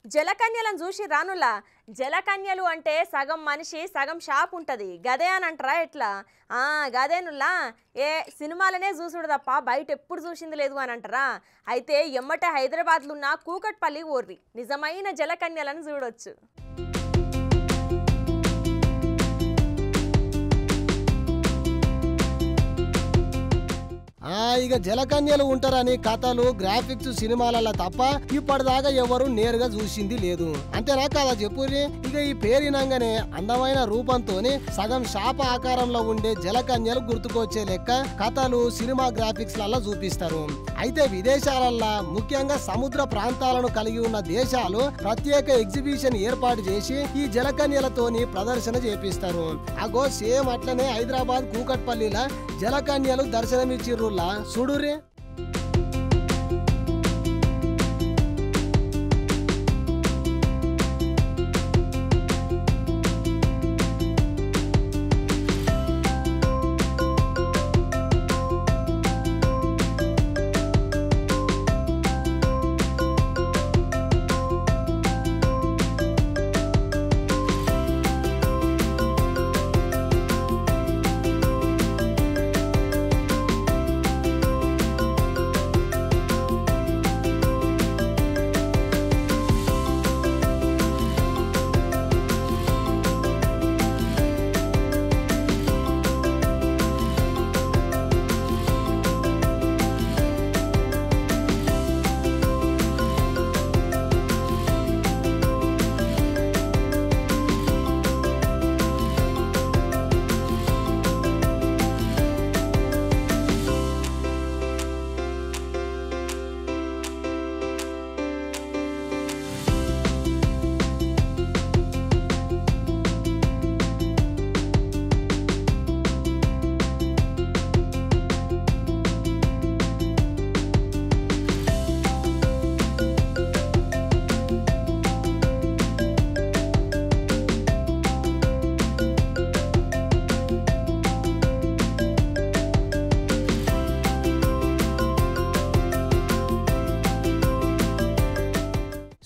జలకన్యలను చూసి రానులా జలకన్యలు అంటే సగం మనిషి సగం షాప్ ఉంటుంది గదే అని అంటారా ఎట్లా గదేనులా ఏ సినిమాలనే చూసుడు తప్ప బయట ఎప్పుడు చూసింది లేదు అని అంటారా అయితే ఎమ్మటే హైదరాబాద్లో ఉన్న కూకట్పల్లి ఓర్రి నిజమైన జలకన్యలను చూడొచ్చు ఇక జలకన్యలు ఉంటారని కథలు గ్రాఫిక్స్ సినిమాలలో తప్ప ఇప్పటిదాకా ఎవరు నేరుగా చూసింది లేదు అంతేనా కాదా చెప్పుర్రి ఇక ఈ పేరినంగానే అందమైన రూపంతోనే సగం శాప ఆకారంలో ఉండే జలకన్యలు గుర్తుకొచ్చే లెక్క కథలు సినిమా గ్రాఫిక్స్ లలో చూపిస్తారు అయితే విదేశాలల్లో ముఖ్యంగా సముద్ర ప్రాంతాలను కలిగి ఉన్న దేశాలు ప్రత్యేక ఎగ్జిబిషన్ ఏర్పాటు చేసి ఈ జలకన్యలతోని ప్రదర్శన చేపిస్తారు అగో సేమ్ అట్లనే హైదరాబాద్ కూకట్పల్లిలో జలకన్యలు దర్శనమిచ్చిర్రు చూడురే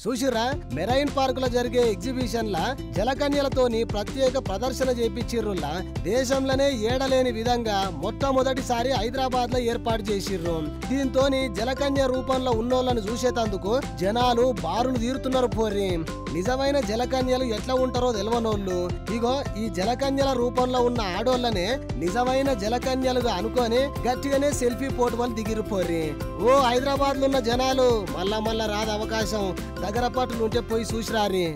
చూసిరా మెరైన్ పార్క్ లో జరిగే ఎగ్జిబిషన్ లా జలకన్యలతోని ప్రత్యేక ప్రదర్శన చేపించిర్రులా దేశంలోనే ఏడలేని విధంగా మొట్టమొదటిసారి హైదరాబాద్ లో ఏర్పాటు చేసిర్రు దీంతో జలకన్య రూపంలో ఉన్నోళ్ళను చూసేటందుకు జనాలు బారులు తీరుతున్నారు పోర్రి నిజమైన జలకన్యలు ఎట్లా ఉంటారో తెలవనోళ్ళు ఇగో ఈ జలకన్యల రూపంలో ఉన్న ఆడోళ్ళనే నిజమైన జలకన్యలుగా అనుకొని గట్టిగానే సెల్ఫీ ఫోటోలు దిగిరు పోర్రి ఓ హైదరాబాద్ లో ఉన్న జనాలు మళ్ళా రాదు అవకాశం దగ్గర పట్టులు ఉంటే పోయి చూసిరారి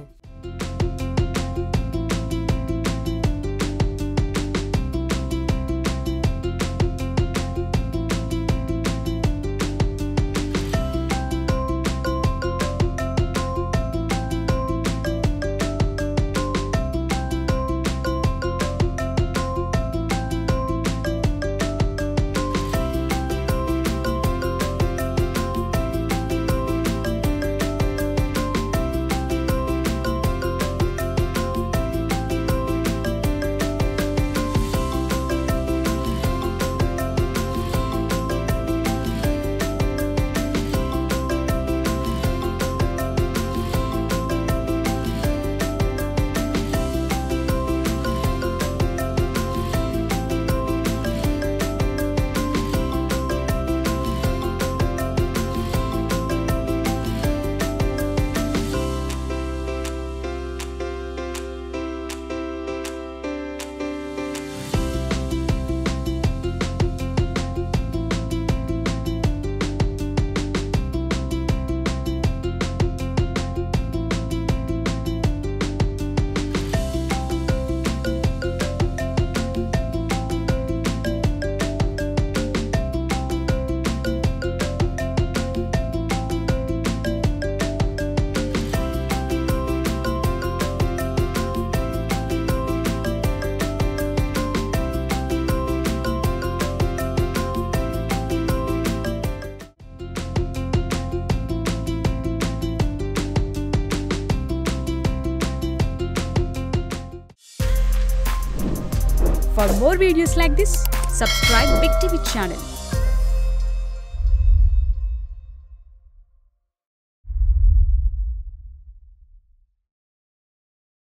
For more videos like this, subscribe Big TV channel.